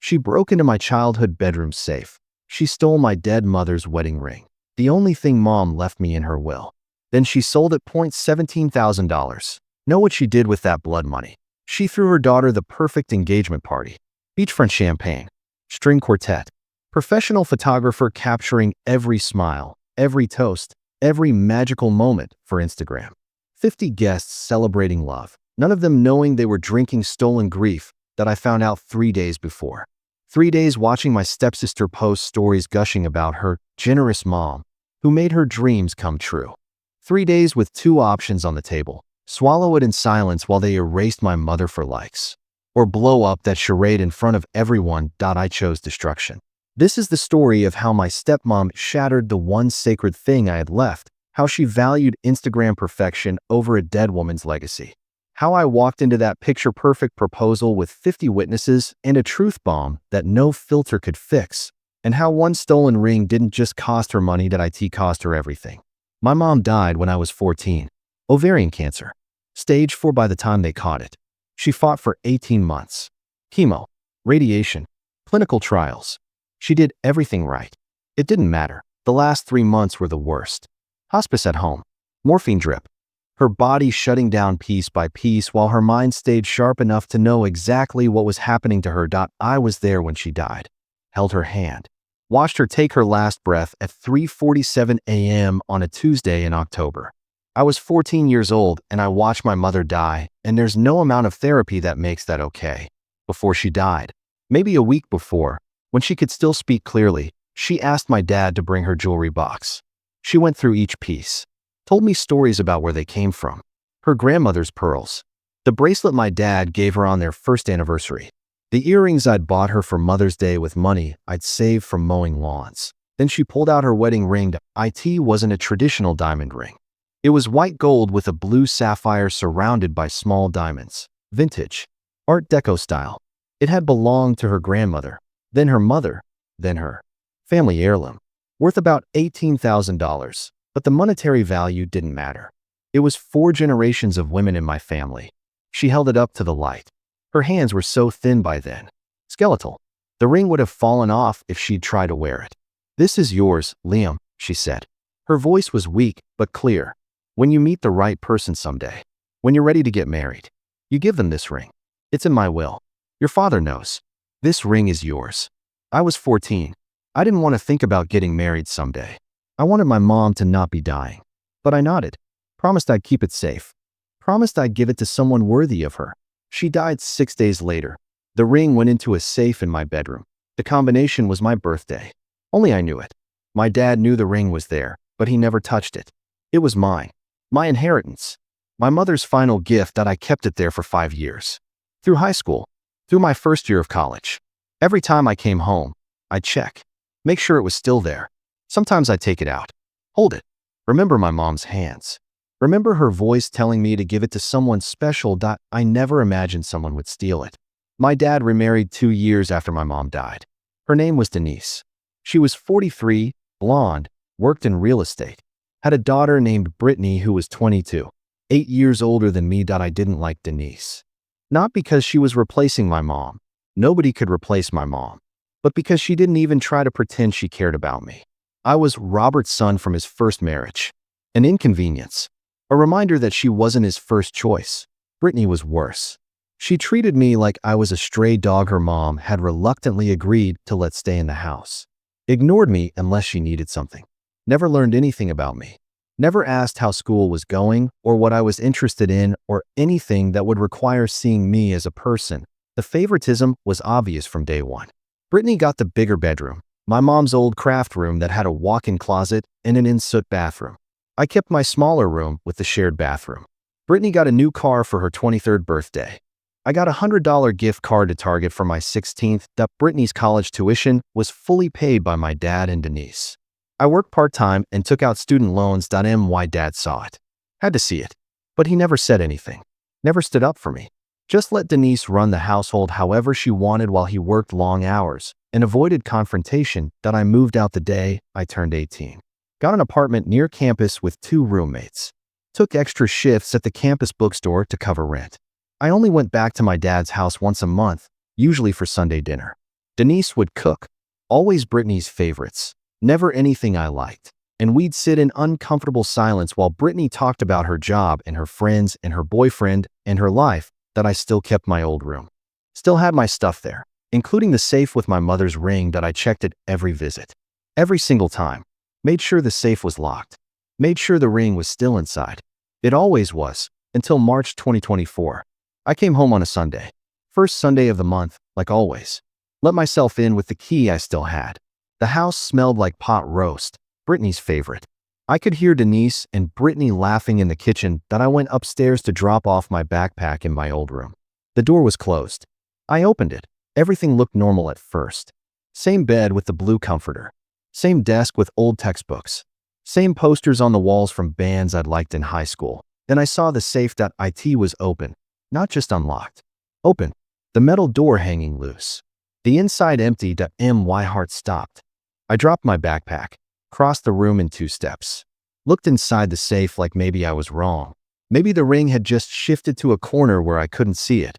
She broke into my childhood bedroom safe. She stole my dead mother's wedding ring, the only thing Mom left me in her will. Then she sold it $17,000. Know what she did with that blood money? She threw her daughter the perfect engagement party. Beachfront champagne, string quartet, professional photographer capturing every smile, every toast, every magical moment for Instagram. 50 guests celebrating love, none of them knowing they were drinking stolen grief that I found out 3 days before. 3 days watching my stepsister post stories gushing about her generous mom who made her dreams come true. 3 days with 2 options on the table: swallow it in silence while they erased my mother for likes, or blow up that charade in front of everyone. I chose destruction. This is the story of how my stepmom shattered the one sacred thing I had left, how she valued Instagram perfection over a dead woman's legacy, how I walked into that picture-perfect proposal with 50 witnesses and a truth bomb that no filter could fix, and how one stolen ring didn't just cost her money, it cost her everything. My mom died when I was 14. Ovarian cancer. Stage 4 by the time they caught it. She fought for 18 months. Chemo, radiation, clinical trials. She did everything right. It didn't matter. The last 3 months were the worst. Hospice at home. Morphine drip. Her body shutting down piece by piece while her mind stayed sharp enough to know exactly what was happening to her. I was there when she died. Held her hand. Watched her take her last breath at 3:47 a.m. on a Tuesday in October. I was 14 years old and I watched my mother die, and there's no amount of therapy that makes that okay. Before she died, maybe a week before, when she could still speak clearly, she asked my dad to bring her jewelry box. She went through each piece, told me stories about where they came from, her grandmother's pearls, the bracelet my dad gave her on their first anniversary, the earrings I'd bought her for Mother's Day with money I'd saved from mowing lawns. Then she pulled out her wedding ring. It wasn't a traditional diamond ring. It was white gold with a blue sapphire surrounded by small diamonds. Vintage. Art Deco style. It had belonged to her grandmother, then her mother, then her. Family heirloom. Worth about $18,000, but the monetary value didn't matter. It was 4 generations of women in my family. She held it up to the light. Her hands were so thin by then. Skeletal. The ring would have fallen off if she'd tried to wear it. "This is yours, Liam," she said. Her voice was weak but clear. "When you meet the right person someday, when you're ready to get married, you give them this ring. It's in my will. Your father knows. This ring is yours." I was 14. I didn't want to think about getting married someday. I wanted my mom to not be dying. But I nodded. Promised I'd keep it safe. Promised I'd give it to someone worthy of her. She died 6 days later. The ring went into a safe in my bedroom. The combination was my birthday. Only I knew it. My dad knew the ring was there, but he never touched it. It was mine. My inheritance. My mother's final gift. I kept it there for 5 years. Through high school. Through my first year of college. Every time I came home, I'd check. Make sure it was still there. Sometimes I'd take it out. Hold it. Remember my mom's hands. Remember her voice telling me to give it to someone special. I never imagined someone would steal it. My dad remarried 2 years after my mom died. Her name was Denise. She was 43, blonde, worked in real estate. Had a daughter named Brittany who was 22, 8 years older than me. I didn't like Denise. Not because she was replacing my mom. Nobody could replace my mom. But because she didn't even try to pretend she cared about me. I was Robert's son from his first marriage. An inconvenience. A reminder that she wasn't his first choice. Brittany was worse. She treated me like I was a stray dog her mom had reluctantly agreed to let stay in the house. Ignored me unless she needed something. Never learned anything about me. Never asked how school was going or what I was interested in or anything that would require seeing me as a person. The favoritism was obvious from day one. Brittany got the bigger bedroom, my mom's old craft room that had a walk-in closet and an in-soot bathroom. I kept my smaller room with the shared bathroom. Brittany got a new car for her 23rd birthday. I got a $100 gift card to Target for my 16th. Brittany's college tuition was fully paid by my dad and Denise. I worked part-time and took out student loans. My dad saw it. Had to see it. But he never said anything. Never stood up for me. Just let Denise run the household however she wanted while he worked long hours and avoided confrontation. I moved out the day I turned 18. Got an apartment near campus with 2 roommates. Took extra shifts at the campus bookstore to cover rent. I only went back to my dad's house once a month, usually for Sunday dinner. Denise would cook. Always Brittany's favorites. Never anything I liked. And we'd sit in uncomfortable silence while Brittany talked about her job and her friends and her boyfriend and her life, that I still kept my old room. Still had my stuff there, including the safe with my mother's ring that I checked at every visit. Every single time. Made sure the safe was locked. Made sure the ring was still inside. It always was, until March 2024. I came home on a Sunday. First Sunday of the month, like always. Let myself in with the key I still had. The house smelled like pot roast, Brittany's favorite. I could hear Denise and Brittany laughing in the kitchen that I went upstairs to drop off my backpack in my old room. The door was closed. I opened it. Everything looked normal at first. Same bed with the blue comforter. Same desk with old textbooks. Same posters on the walls from bands I'd liked in high school. Then I saw the safe.it was open, not just unlocked. Open. The metal door hanging loose. The inside empty. My heart stopped. I dropped my backpack, crossed the room in 2 steps. Looked inside the safe like maybe I was wrong. Maybe the ring had just shifted to a corner where I couldn't see it.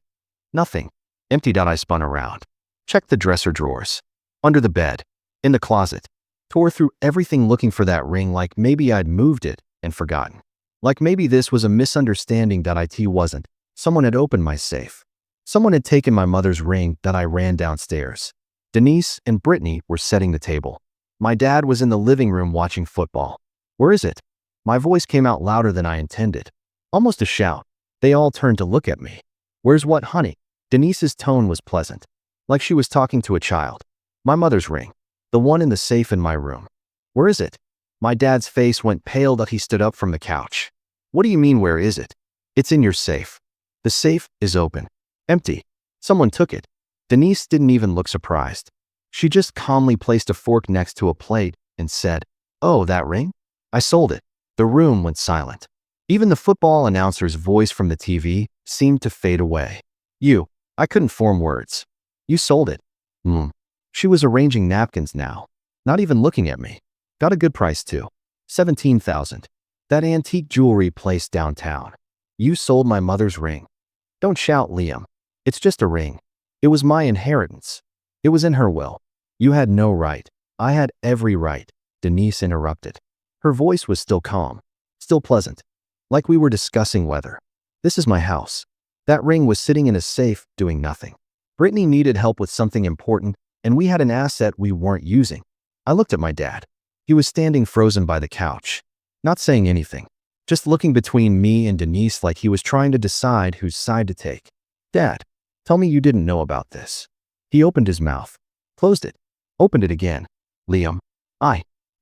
Nothing. Empty. I spun around. Checked the dresser drawers. Under the bed. In the closet. Tore through everything looking for that ring like maybe I'd moved it and forgotten. Like maybe this was a misunderstanding that it wasn't. Someone had opened my safe. Someone had taken my mother's ring that I ran downstairs. Denise and Brittany were setting the table. My dad was in the living room watching football. Where is it? My voice came out louder than I intended. Almost a shout. They all turned to look at me. Where's what, honey? Denise's tone was pleasant. Like she was talking to a child. My mother's ring. The one in the safe in my room. Where is it? My dad's face went pale that he stood up from the couch. What do you mean, where is it? It's in your safe. The safe is open. Empty. Someone took it. Denise didn't even look surprised. She just calmly placed a fork next to a plate and said, "Oh, that ring? I sold it." The room went silent. Even the football announcer's voice from the TV seemed to fade away. "You." I couldn't form words. "You sold it." She was arranging napkins now. Not even looking at me. Got a good price too. $17,000. That antique jewelry place downtown. "You sold my mother's ring." "Don't shout, Liam. It's just a ring. It was my inheritance. It was in her will." "You had no right." "I had every right," Denise interrupted. Her voice was still calm, still pleasant, like we were discussing weather. "This is my house." That ring was sitting in a safe, doing nothing. Brittany needed help with something important, and we had an asset we weren't using. I looked at my dad. He was standing frozen by the couch, not saying anything, just looking between me and Denise like he was trying to decide whose side to take. "Dad, tell me you didn't know about this." He opened his mouth, closed it, opened it again. "Liam,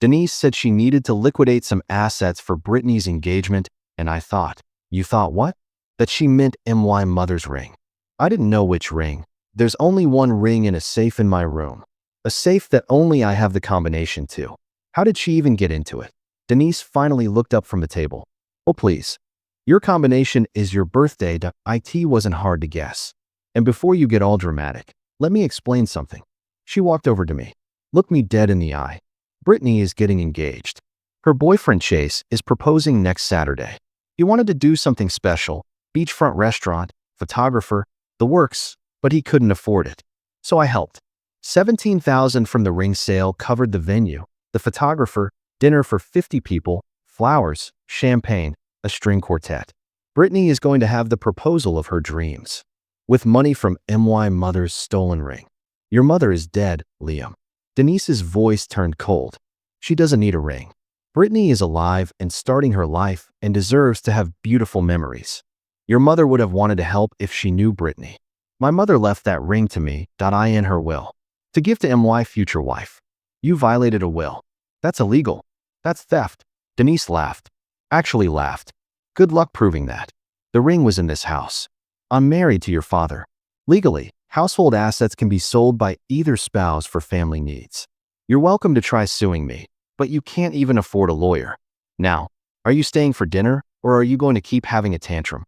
Denise said she needed to liquidate some assets for Brittany's engagement, and I thought." "You thought what?" "That she meant my mother's ring." I didn't know which ring. There's only one ring in a safe in my room. A safe that only I have the combination to. How did she even get into it? Denise finally looked up from the table. "Oh, please. Your combination is your birthday. It wasn't hard to guess. And before you get all dramatic, let me explain something." She walked over to me, looked me dead in the eye. "Brittany is getting engaged. Her boyfriend Chase is proposing next Saturday. He wanted to do something special, beachfront restaurant, photographer, the works, but he couldn't afford it. So I helped. $17,000 from the ring sale covered the venue, the photographer, dinner for 50 people, flowers, champagne, a string quartet. Brittany is going to have the proposal of her dreams. With money from my mother's stolen ring. Your mother is dead, Liam." Denise's voice turned cold. "She doesn't need a ring. Brittany is alive and starting her life and deserves to have beautiful memories. Your mother would have wanted to help if she knew Brittany. My mother left that ring to me, I in her will, to give to my future wife. You violated a will. That's illegal. That's theft." Denise laughed. Actually laughed. "Good luck proving that. The ring was in this house. I'm married to your father. Legally, household assets can be sold by either spouse for family needs. You're welcome to try suing me, but you can't even afford a lawyer. Now, are you staying for dinner, or are you going to keep having a tantrum?"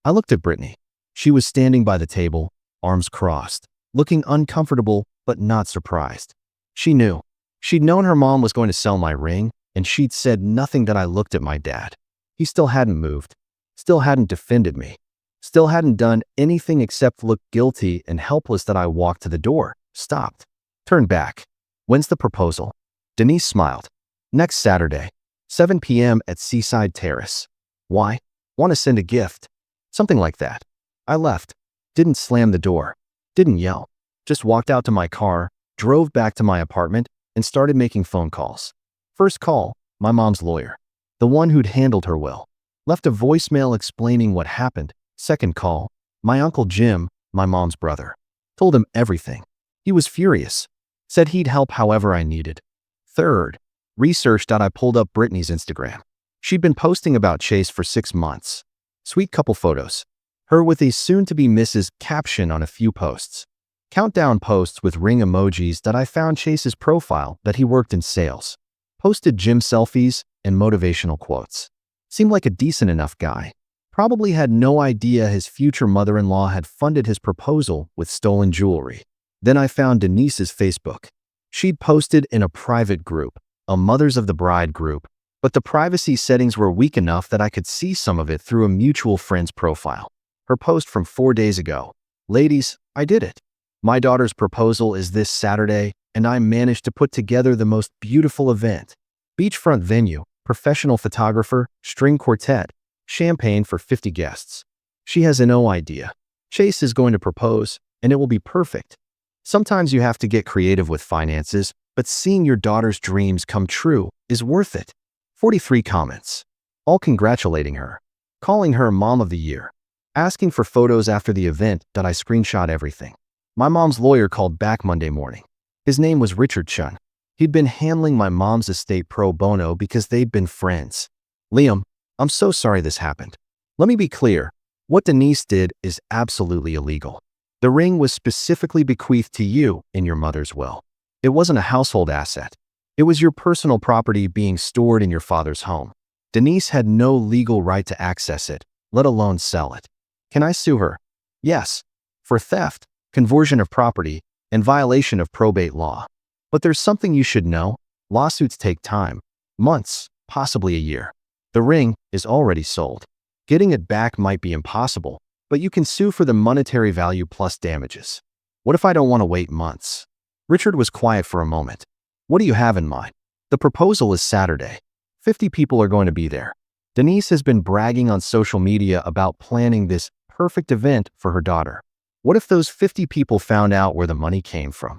I looked at Brittany. She was standing by the table, arms crossed, looking uncomfortable but not surprised. She knew. She'd known her mom was going to sell my ring, and she'd said nothing. That I looked at my dad. He still hadn't moved, still hadn't defended me, still hadn't done anything except look guilty and helpless. That I walked to the door, Stopped. Turned back. When's the proposal? Denise smiled. Next Saturday, 7 p.m. at Seaside Terrace. Why? Want to send a gift? Something like that. I left. Didn't slam the door. Didn't yell. Just walked out to my car, drove back to my apartment, and started making phone calls. First call, my mom's lawyer, the one who'd handled her will. Left a voicemail explaining what happened. Second call, my Uncle Jim, my mom's brother. Told him everything. He was furious. Said he'd help however I needed. Third, researched that I pulled up Brittany's Instagram. She'd been posting about Chase for 6 months. Sweet couple photos. Her with a soon-to-be Mrs. caption on a few posts. Countdown posts with ring emojis that I found Chase's profile that he worked in sales. Posted gym selfies and motivational quotes. Seemed like a decent enough guy. Probably had no idea his future mother-in-law had funded his proposal with stolen jewelry. Then I found Denise's Facebook. She'd posted in a private group, a Mothers of the Bride group, but the privacy settings were weak enough that I could see some of it through a mutual friend's profile. Her post from 4 days ago. Ladies, I did it. My daughter's proposal is this Saturday, and I managed to put together the most beautiful event. Beachfront venue, professional photographer, string quartet, champagne for 50 guests. She has no idea. Chase is going to propose, and it will be perfect. Sometimes you have to get creative with finances, but seeing your daughter's dreams come true is worth it. 43 comments. All congratulating her. Calling her Mom of the Year. Asking for photos after the event that I screenshot everything. My mom's lawyer called back Monday morning. His name was Richard Chun. He'd been handling my mom's estate pro bono because they'd been friends. Liam, I'm so sorry this happened. Let me be clear. What Denise did is absolutely illegal. The ring was specifically bequeathed to you in your mother's will. It wasn't a household asset. It was your personal property being stored in your father's home. Denise had no legal right to access it, let alone sell it. Can I sue her? Yes. For theft, conversion of property, and violation of probate law. But there's something you should know. Lawsuits take time. Months, possibly a year. The ring is already sold. Getting it back might be impossible, but you can sue for the monetary value plus damages. What if I don't want to wait months? Richard was quiet for a moment. What do you have in mind? The proposal is Saturday. 50 people are going to be there. Denise has been bragging on social media about planning this perfect event for her daughter. What if those 50 people found out where the money came from?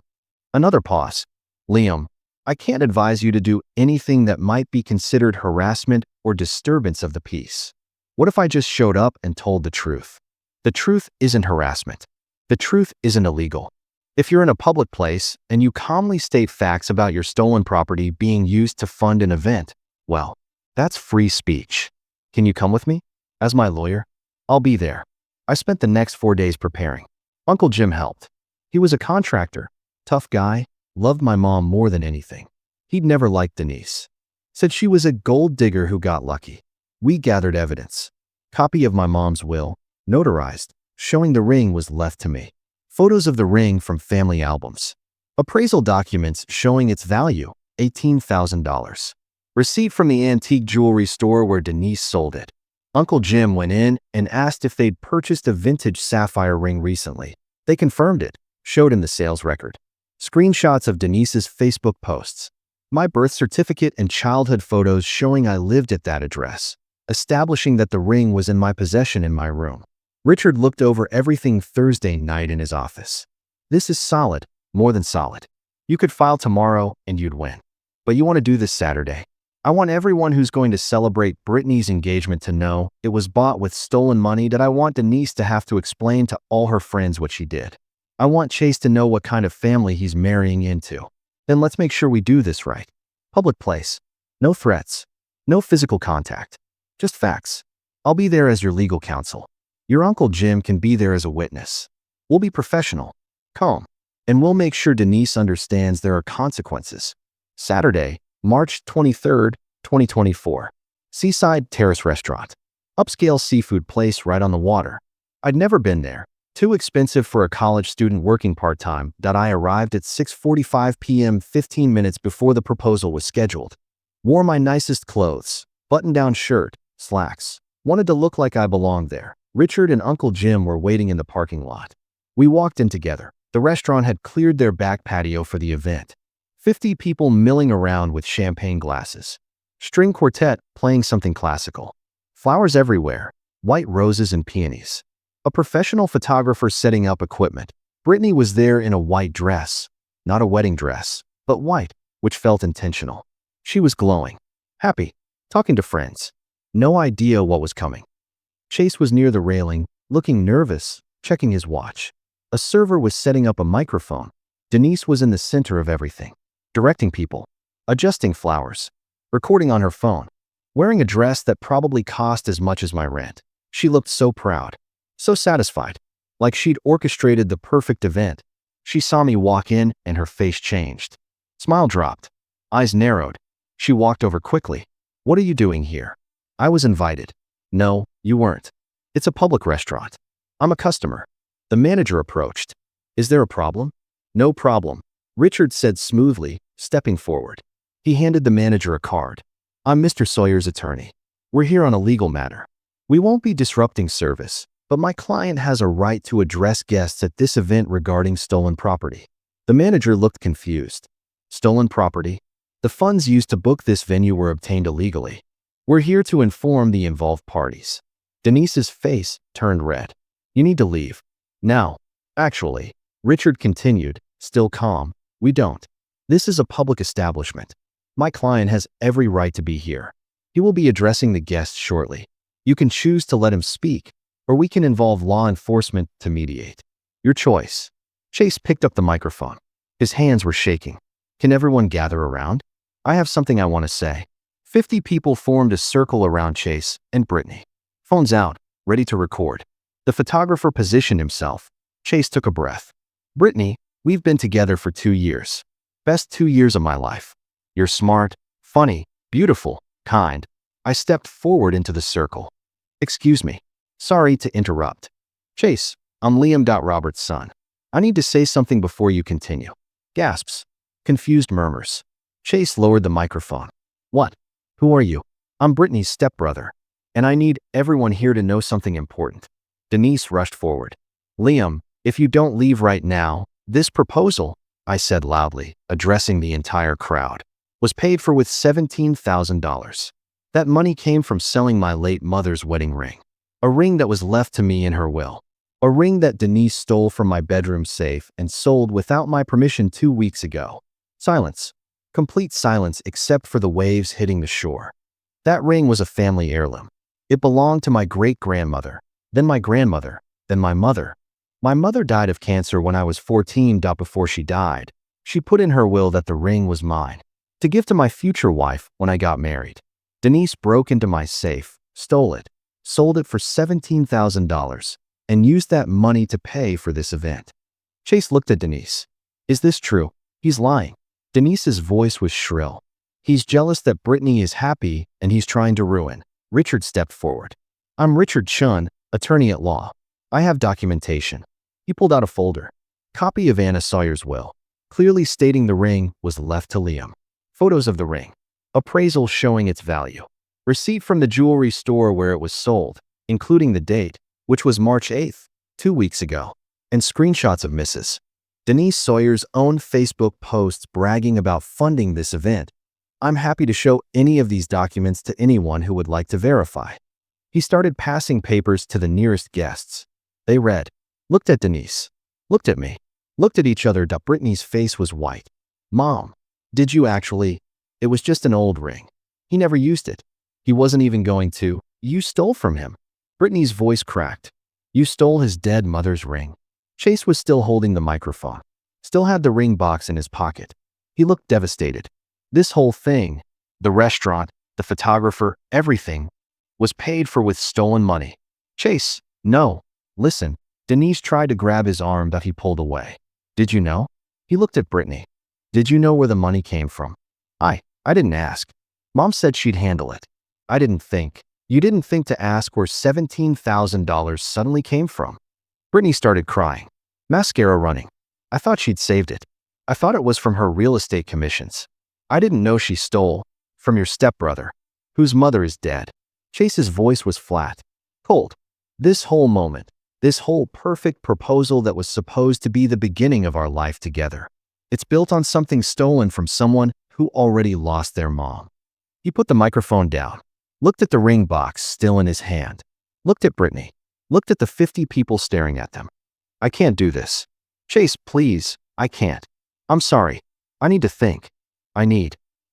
Another pause. Liam, I can't advise you to do anything that might be considered harassment or disturbance of the peace. What if I just showed up and told the truth? The truth isn't harassment. The truth isn't illegal. If you're in a public place and you calmly state facts about your stolen property being used to fund an event, well, that's free speech. Can you come with me? As my lawyer? I'll be there. I spent the next 4 days preparing. Uncle Jim helped. He was a contractor, tough guy, loved my mom more than anything. He'd never liked Denise. Said she was a gold digger who got lucky. We gathered evidence. Copy of my mom's will, notarized, showing the ring was left to me. Photos of the ring from family albums. Appraisal documents showing its value, $18,000. Receipt from the antique jewelry store where Denise sold it. Uncle Jim went in and asked if they'd purchased a vintage sapphire ring recently. They confirmed it, showed him the sales record. Screenshots of Denise's Facebook posts. My birth certificate and childhood photos showing I lived at that address, establishing that the ring was in my possession in my room. Richard looked over everything Thursday night in his office. This is solid, more than solid. You could file tomorrow and you'd win. But you want to do this Saturday. I want everyone who's going to celebrate Brittany's engagement to know it was bought with stolen money that I want Denise to have to explain to all her friends what she did. I want Chase to know what kind of family he's marrying into. Then let's make sure we do this right. Public place. No threats. No physical contact. Just facts. I'll be there as your legal counsel. Your Uncle Jim can be there as a witness. We'll be professional, calm, and we'll make sure Denise understands there are consequences. Saturday, March 23rd, 2024. Seaside Terrace Restaurant. Upscale seafood place right on the water. I'd never been there. Too expensive for a college student working part-time that I arrived at 6:45 p.m. 15 minutes before the proposal was scheduled. Wore my nicest clothes, button-down shirt, slacks. Wanted to look like I belonged there. Richard and Uncle Jim were waiting in the parking lot. We walked in together. The restaurant had cleared their back patio for the event. 50 people milling around with champagne glasses. String quartet playing something classical. Flowers everywhere, white roses and peonies. A professional photographer setting up equipment. Brittany was there in a white dress. Not a wedding dress, but white, which felt intentional. She was glowing, happy, talking to friends. No idea what was coming. Chase was near the railing, looking nervous, checking his watch. A server was setting up a microphone. Denise was in the center of everything, directing people, adjusting flowers, recording on her phone, wearing a dress that probably cost as much as my rent. She looked so proud, so satisfied, like she'd orchestrated the perfect event. She saw me walk in and her face changed. Smile dropped, eyes narrowed. She walked over quickly. "What are you doing here?" "I was invited." "No, you weren't. It's a public restaurant. I'm a customer." The manager approached. "Is there a problem?" "No problem," Richard said smoothly, stepping forward. He handed the manager a card. "I'm Mr. Sawyer's attorney. We're here on a legal matter. We won't be disrupting service, but my client has a right to address guests at this event regarding stolen property." The manager looked confused. "Stolen property? The funds used to book this venue were obtained illegally. We're here to inform the involved parties." Denise's face turned red. "You need to leave. Now." "Actually," Richard continued, still calm, "we don't. This is a public establishment. My client has every right to be here. He will be addressing the guests shortly. You can choose to let him speak, or we can involve law enforcement to mediate. Your choice." Chase picked up the microphone. His hands were shaking. "Can everyone gather around? I have something I want to say." 50 people formed a circle around Chase and Brittany. Phones out, ready to record. The photographer positioned himself. Chase took a breath. "Brittany, we've been together for 2 years. Best 2 years of my life. You're smart, funny, beautiful, kind." I stepped forward into the circle. "Excuse me. Sorry to interrupt." "Chase, I'm Liam. Robert's son. I need to say something before you continue." Gasps. Confused murmurs. Chase lowered the microphone. "What? Who are you?" "I'm Brittany's stepbrother, and I need everyone here to know something important." Denise rushed forward. "Liam, if you don't leave right now, this proposal," I said loudly, addressing the entire crowd, "was paid for with $17,000. That money came from selling my late mother's wedding ring. A ring that was left to me in her will. A ring that Denise stole from my bedroom safe and sold without my permission 2 weeks ago." Silence. Complete silence except for the waves hitting the shore. That ring was a family heirloom. It belonged to my great-grandmother, then my grandmother, then my mother. My mother died of cancer when I was 14. Before she died, she put in her will that the ring was mine, to give to my future wife when I got married. Denise broke into my safe, stole it, sold it for $17,000, and used that money to pay for this event. Chase looked at Denise. "Is this true?" "He's lying." Denise's voice was shrill. "He's jealous that Brittany is happy and he's trying to ruin." Richard stepped forward. "I'm Richard Chun, attorney at law. I have documentation." He pulled out a folder. Copy of Anna Sawyer's will, clearly stating the ring was left to Liam. Photos of the ring. Appraisal showing its value. Receipt from the jewelry store where it was sold, including the date, which was March 8th, 2 weeks ago, and screenshots of Mrs. Denise Sawyer's own Facebook posts bragging about funding this event. "I'm happy to show any of these documents to anyone who would like to verify." He started passing papers to the nearest guests. They read, looked at Denise, looked at me, looked at each other. Brittany's face was white. "Mom, did you actually? It was just an old ring. He never used it. He wasn't even going to. You stole from him." Brittany's voice cracked. "You stole his dead mother's ring." Chase was still holding the microphone, still had the ring box in his pocket. He looked devastated. This whole thing, the restaurant, the photographer, everything, was paid for with stolen money. "Chase, no, listen." Denise tried to grab his arm, but he pulled away. "Did you know?" He looked at Brittany. "Did you know where the money came from?" I didn't ask. Mom said she'd handle it. I didn't think." "You didn't think to ask where $17,000 suddenly came from?" Brittany started crying. Mascara running. "I thought she'd saved it. I thought it was from her real estate commissions. I didn't know she stole from your stepbrother, whose mother is dead." Chase's voice was flat, cold. This whole moment, This whole perfect proposal that was supposed to be the beginning of our life together. It's built on something stolen from someone who already lost their mom. He put the microphone down, looked at the ring box still in his hand, looked at Brittany, looked at the 50 people staring at them. I can't do this. Chase, please, I can't. I'm sorry. I need to think.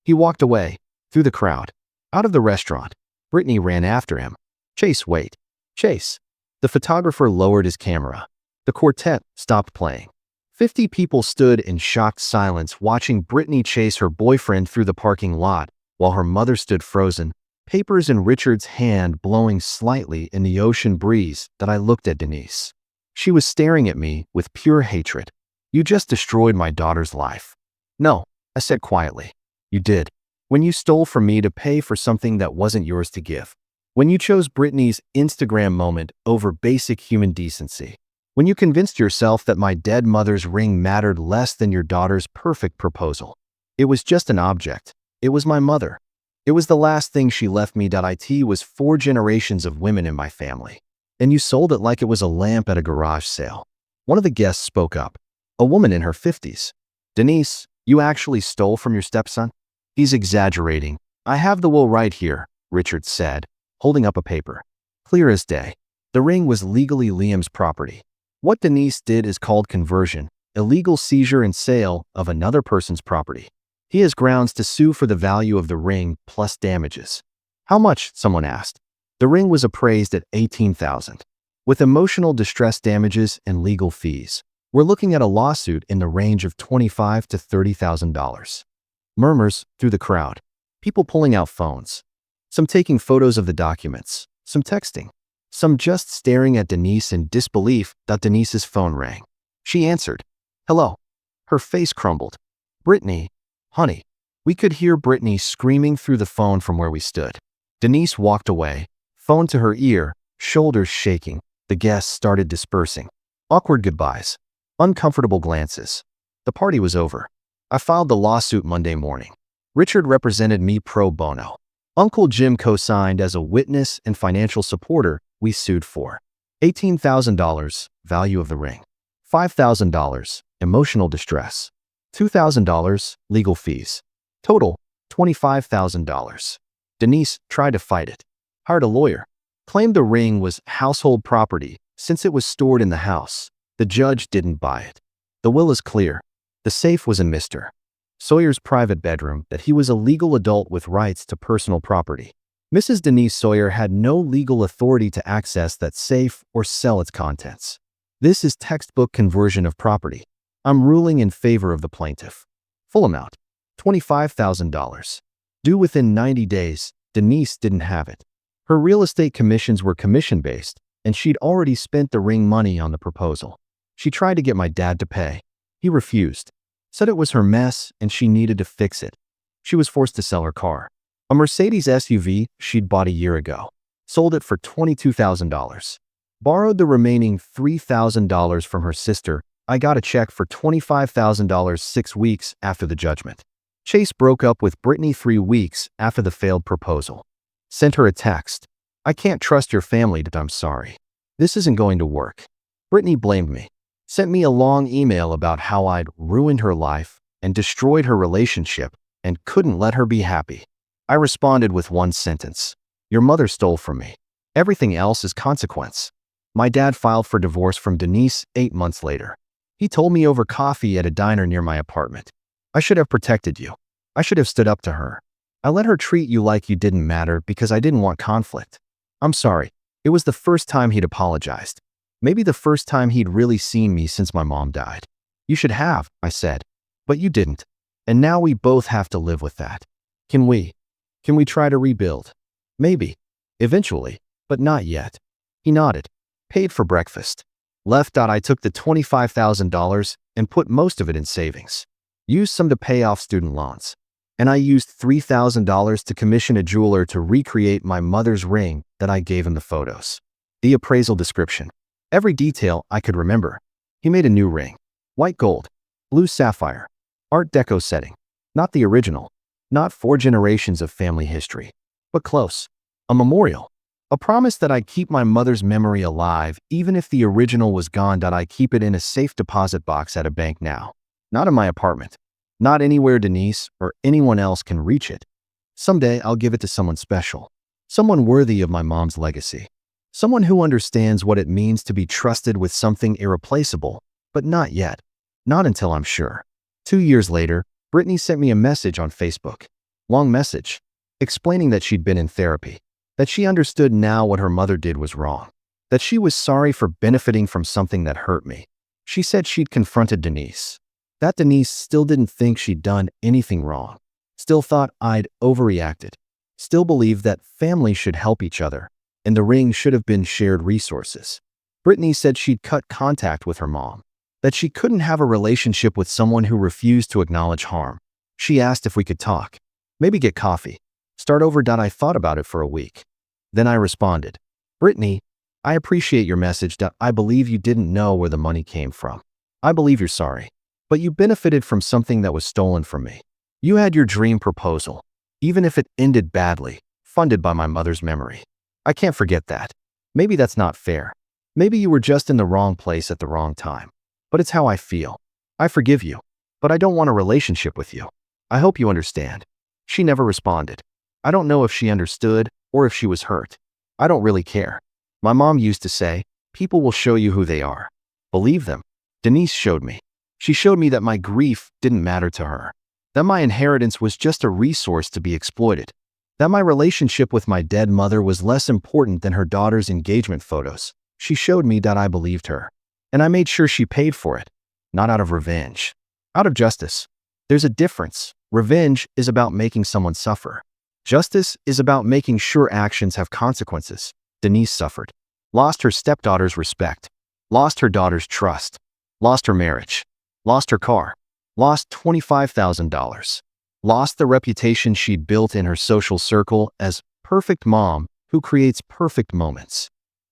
He walked away, through the crowd, out of the restaurant. Brittany ran after him. Chase, wait. Chase. The photographer lowered his camera. The quartet stopped playing. 50 people stood in shocked silence watching Brittany chase her boyfriend through the parking lot while her mother stood frozen, papers in Richard's hand blowing slightly in the ocean breeze that I looked at Denise. She was staring at me with pure hatred. You just destroyed my daughter's life. No, I said quietly. You did. When you stole from me to pay for something that wasn't yours to give. When you chose Brittany's Instagram moment over basic human decency. When you convinced yourself that my dead mother's ring mattered less than your daughter's perfect proposal. It was just an object. It was my mother. It was the last thing she left me. It was 4 generations of women in my family. And you sold it like it was a lamp at a garage sale. One of the guests spoke up. A woman in her 50s. Denise, you actually stole from your stepson? He's exaggerating. I have the will right here, Richard said, holding up a paper. Clear as day. The ring was legally Liam's property. What Denise did is called conversion, illegal seizure and sale of another person's property. He has grounds to sue for the value of the ring plus damages. How much? Someone asked. The ring was appraised at $18,000. With emotional distress damages and legal fees, we're looking at a lawsuit in the range of $25,000 to $30,000. Murmurs through the crowd. People pulling out phones. Some taking photos of the documents. Some texting. Some just staring at Denise in disbelief that Denise's phone rang. She answered. Hello. Her face crumbled. Brittany. Honey. We could hear Brittany screaming through the phone from where we stood. Denise walked away, phone to her ear, shoulders shaking. The guests started dispersing. Awkward goodbyes. Uncomfortable glances. The party was over. I filed the lawsuit Monday morning. Richard represented me pro bono. Uncle Jim co-signed as a witness and financial supporter. We sued for $18,000, value of the ring. $5,000, emotional distress. $2,000, legal fees. Total, $25,000. Denise tried to fight it. Hired a lawyer. Claimed the ring was household property since it was stored in the house. The judge didn't buy it. The will is clear. The safe was in Mr. Sawyer's private bedroom, that he was a legal adult with rights to personal property. Mrs. Denise Sawyer had no legal authority to access that safe or sell its contents. This is textbook conversion of property. I'm ruling in favor of the plaintiff. Full amount, $25,000. Due within 90 days, Denise didn't have it. Her real estate commissions were commission-based, and she'd already spent the ring money on the proposal. She tried to get my dad to pay. He refused. Said it was her mess and she needed to fix it. She was forced to sell her car. A Mercedes SUV she'd bought a year ago. Sold it for $22,000. Borrowed the remaining $3,000 from her sister. I got a check for $25,000 6 weeks after the judgment. Chase broke up with Brittany 3 weeks after the failed proposal. Sent her a text. I can't trust your family. I'm sorry. This isn't going to work. Brittany blamed me. Sent me a long email about how I'd ruined her life and destroyed her relationship and couldn't let her be happy. I responded with one sentence. Your mother stole from me. Everything else is consequence. My dad filed for divorce from Denise 8 months later. He told me over coffee at a diner near my apartment. I should have protected you. I should have stood up to her. I let her treat you like you didn't matter because I didn't want conflict. I'm sorry. It was the first time he'd apologized. Maybe the first time he'd really seen me since my mom died. You should have, I said. But you didn't. And now we both have to live with that. Can we try to rebuild? Maybe. Eventually. But not yet. He nodded. Paid for breakfast. Left. I took the $25,000 and put most of it in savings. Used some to pay off student loans. And I used $3,000 to commission a jeweler to recreate my mother's ring that I gave him the photos. The appraisal description. Every detail I could remember. He made a new ring. White gold. Blue sapphire. Art Deco setting. Not the original. Not 4 generations of family history. But close. A memorial. A promise that I keep my mother's memory alive, even if the original was gone. That I keep it in a safe deposit box at a bank now. Not in my apartment. Not anywhere Denise or anyone else can reach it. Someday I'll give it to someone special. Someone worthy of my mom's legacy. Someone who understands what it means to be trusted with something irreplaceable, but not yet. Not until I'm sure. 2 years later, Brittany sent me a message on Facebook. Long message. Explaining that she'd been in therapy. That she understood now what her mother did was wrong. That she was sorry for benefiting from something that hurt me. She said she'd confronted Denise. That Denise still didn't think she'd done anything wrong. Still thought I'd overreacted. Still believed that family should help each other, and the ring should have been shared resources. Brittany said she'd cut contact with her mom. That she couldn't have a relationship with someone who refused to acknowledge harm. She asked if we could talk. Maybe get coffee. Start over. I thought about it for a week. Then I responded, Brittany, I appreciate your message. I believe you didn't know where the money came from. I believe you're sorry. But you benefited from something that was stolen from me. You had your dream proposal, even if it ended badly, funded by my mother's memory. I can't forget that. Maybe that's not fair. Maybe you were just in the wrong place at the wrong time. But it's how I feel. I forgive you, but I don't want a relationship with you. I hope you understand. She never responded. I don't know if she understood or if she was hurt. I don't really care. My mom used to say, people will show you who they are. Believe them. Denise showed me. She showed me that my grief didn't matter to her. That my inheritance was just a resource to be exploited. That my relationship with my dead mother was less important than her daughter's engagement photos. She showed me that I believed her. And I made sure she paid for it. Not out of revenge. Out of justice. There's a difference. Revenge is about making someone suffer. Justice is about making sure actions have consequences. Denise suffered. Lost her stepdaughter's respect. Lost her daughter's trust. Lost her marriage. Lost her car. Lost $25,000. Lost the reputation she'd built in her social circle as perfect mom who creates perfect moments.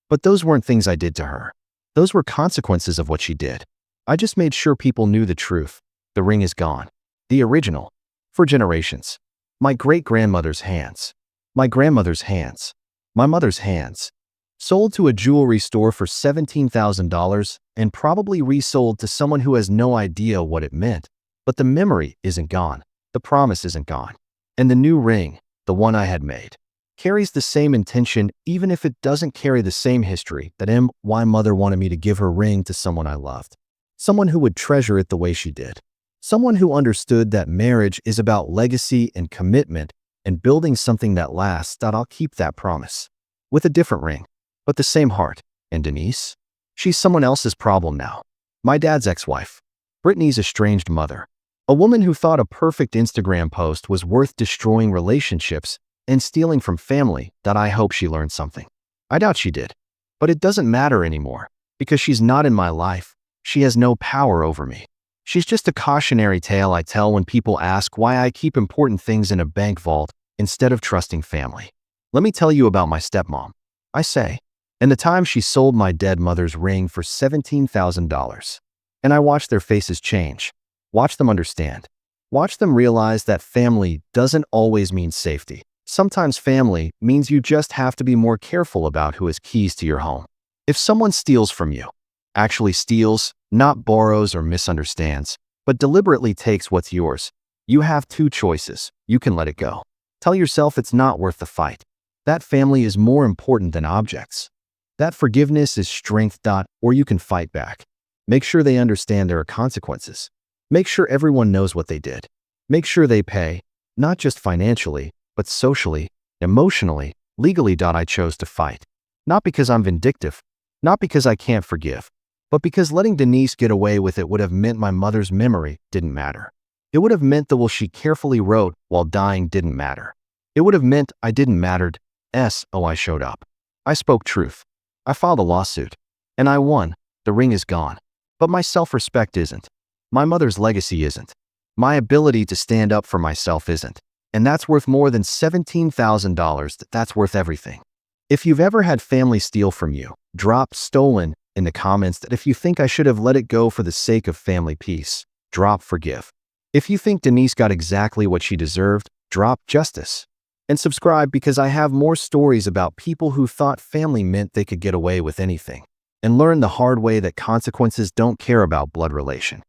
But those weren't things I did to her. Those were consequences of what she did. I just made sure people knew the truth. The ring is gone. The original. For generations. My great-grandmother's hands. My grandmother's hands. My mother's hands. Sold to a jewelry store for $17,000 and probably resold to someone who has no idea what it meant. But the memory isn't gone. The promise isn't gone. And the new ring, the one I had made, carries the same intention even if it doesn't carry the same history that my mother wanted me to give her ring to someone I loved. Someone who would treasure it the way she did. Someone who understood that marriage is about legacy and commitment and building something that lasts. That I'll keep that promise. With a different ring. But the same heart. And Denise? She's someone else's problem now. My dad's ex-wife. Brittany's estranged mother. A woman who thought a perfect Instagram post was worth destroying relationships and stealing from family. That I hope she learned something. I doubt she did. But it doesn't matter anymore. Because she's not in my life. She has no power over me. She's just a cautionary tale I tell when people ask why I keep important things in a bank vault instead of trusting family. Let me tell you about my stepmom. I say. And the time she sold my dead mother's ring for $17,000. And I watched their faces change. Watch them understand. Watch them realize that family doesn't always mean safety. Sometimes family means you just have to be more careful about who has keys to your home. If someone steals from you, actually steals, not borrows or misunderstands, but deliberately takes what's yours, you have two choices. You can let it go. Tell yourself it's not worth the fight. That family is more important than objects. That forgiveness is strength. Or you can fight back. Make sure they understand there are consequences. Make sure everyone knows what they did. Make sure they pay, not just financially, but socially, emotionally, legally. I chose to fight. Not because I'm vindictive, not because I can't forgive, but because letting Denise get away with it would have meant my mother's memory didn't matter. It would have meant the will she carefully wrote while dying didn't matter. It would have meant I didn't matter. I showed up. I spoke truth. I filed a lawsuit. And I won. The ring is gone. But my self-respect isn't. My mother's legacy isn't. My ability to stand up for myself isn't. And that's worth more than $17,000. That's worth everything. If you've ever had family steal from you, drop stolen in the comments. That if you think I should have let it go for the sake of family peace, drop forgive. If you think Denise got exactly what she deserved, drop justice. And subscribe because I have more stories about people who thought family meant they could get away with anything. And learn the hard way that consequences don't care about blood relation.